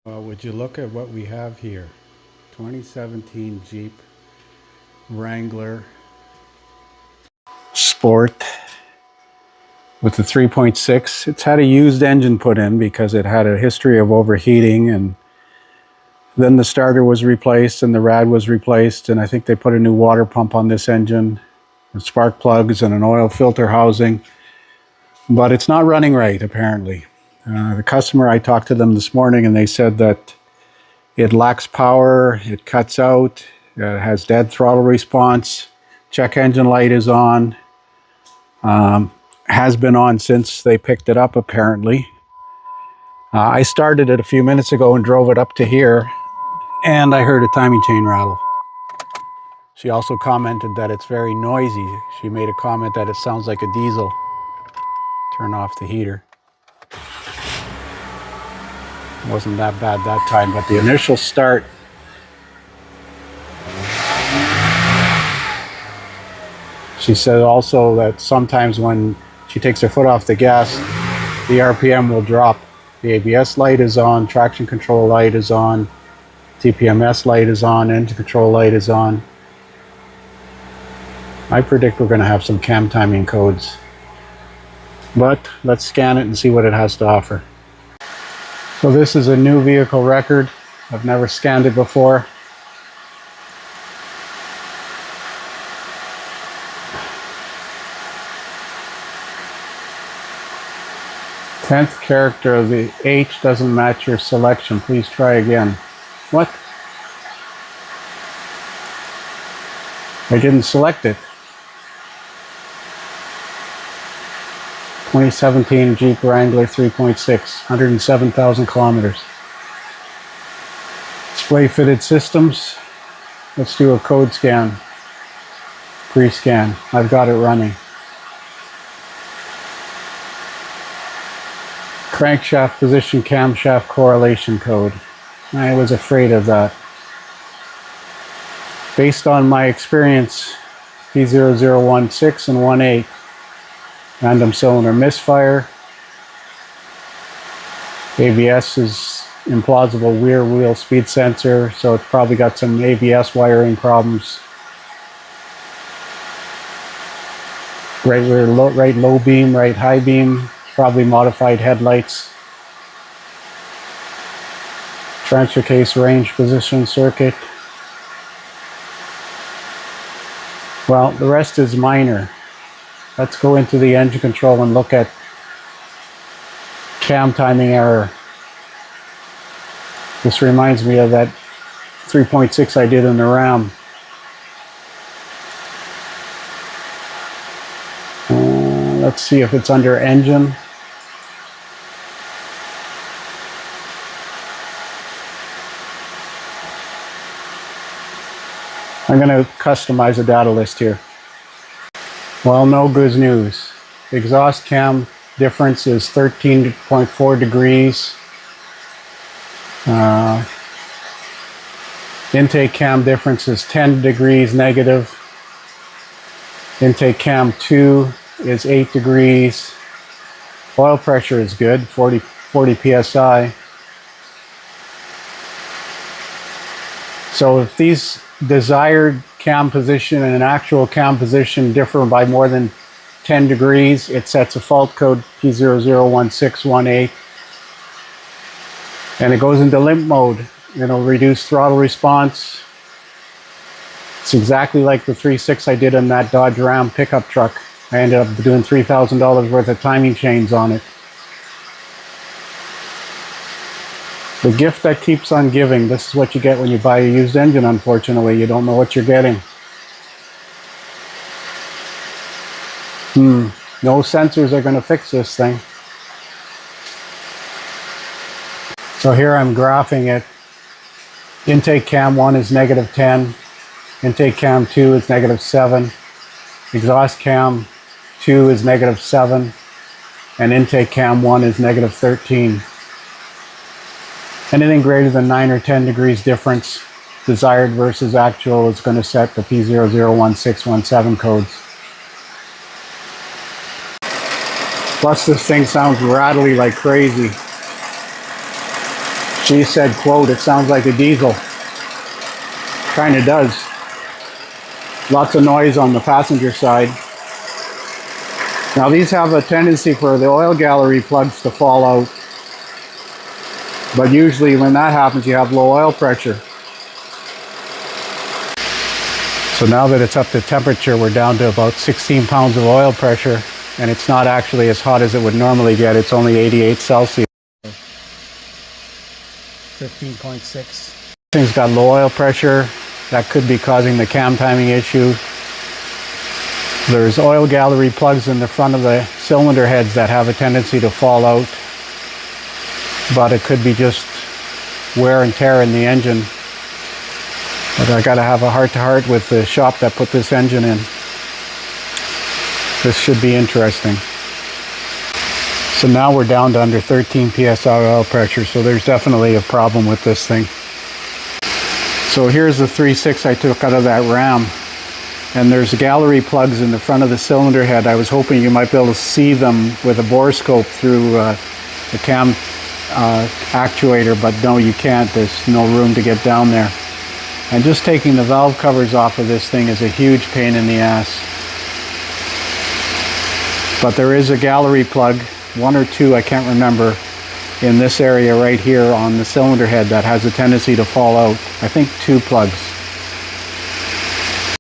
Well, would you look at what we have here? 2017 Jeep Wrangler Sport with the 3.6. It's had a used engine put in because it had a history of overheating, and then the starter was replaced and the rad was replaced, and I think they put a new water pump on this engine, and spark plugs and an oil filter housing, but it's not running right apparently. The customer, I talked to them this morning and they said that it lacks power, it cuts out, it has dead throttle response, check engine light is on, has been on since they picked it up apparently. I started it a few minutes ago and drove it up to here, and I heard a timing chain rattle. She also commented that it's very noisy. She made a comment that it sounds like a diesel. Turn off the heater. It wasn't that bad that time, but the initial start, she said also that sometimes when she takes her foot off the gas, the RPM will drop. The ABS light is on, traction control light is on, TPMS light is on, engine control light is on. I predict we're going to have some cam timing codes. But let's scan it and see what it has to offer. So this is a new vehicle record. I've never scanned it before. Tenth character of the H doesn't match your selection. Please try again. What? I didn't select it. 2017 Jeep Wrangler 3.6, 107,000 kilometers. Display fitted systems. Let's do a code scan. Pre-scan. I've got it running. Crankshaft position camshaft correlation code. I was afraid of that. Based on my experience, P0016 and 18. Random cylinder misfire. ABS is implausible rear wheel speed sensor, so it's probably got some ABS wiring problems. Right rear low, right low beam, right high beam, probably modified headlights. Transfer case range position circuit. Well, the rest is minor. Let's go into the engine control and look at cam timing error. This reminds me of that 3.6 I did in the Ram. Let's see if it's under engine. I'm going to customize a data list here. Well, no good news. Exhaust cam difference is 13.4 degrees. Intake cam difference is 10 degrees negative. Intake cam 2 is 8 degrees. Oil pressure is good, 40 psi. So if these desired cam position and an actual cam position differ by more than 10 degrees, it sets a fault code P001618, and it goes into limp mode. It'll reduce throttle response. It's exactly like the 3.6 I did on that Dodge Ram pickup truck. I ended up doing $3,000 worth of timing chains on it. The gift that keeps on giving. This is what you get when you buy a used engine, unfortunately. You don't know what you're getting. No sensors are going to fix this thing. So here I'm graphing it. Intake cam 1 is negative 10. Intake cam 2 is negative 7. Exhaust cam 2 is negative 7. And intake cam 1 is negative 13. Anything greater than 9 or 10 degrees difference, desired versus actual, is going to set the P001617 codes. Plus this thing sounds rattly like crazy. She said, quote, "It sounds like a diesel." Kind of does. Lots of noise on the passenger side. Now these have a tendency for the oil gallery plugs to fall out. But usually when that happens, you have low oil pressure. So now that it's up to temperature, we're down to about 16 pounds of oil pressure, and it's not actually as hot as it would normally get. It's only 88 Celsius. 15.6. Thing's got low oil pressure. That could be causing the cam timing issue. There's oil gallery plugs in the front of the cylinder heads that have a tendency to fall out, but it could be just wear and tear in the engine. But I gotta have a heart-to-heart with the shop that put this engine in. This should be interesting. So now we're down to under 13 psi oil pressure, so there's definitely a problem with this thing. So here's the 3.6 I took out of that ram, and there's gallery plugs in the front of the cylinder head. I was hoping you might be able to see them with a borescope through the cam actuator, but no, you can't. There's no room to get down there. And just taking the valve covers off of this thing is a huge pain in the ass. But there is a gallery plug, one or two, I can't remember, in this area right here on the cylinder head that has a tendency to fall out. I think 2 plugs.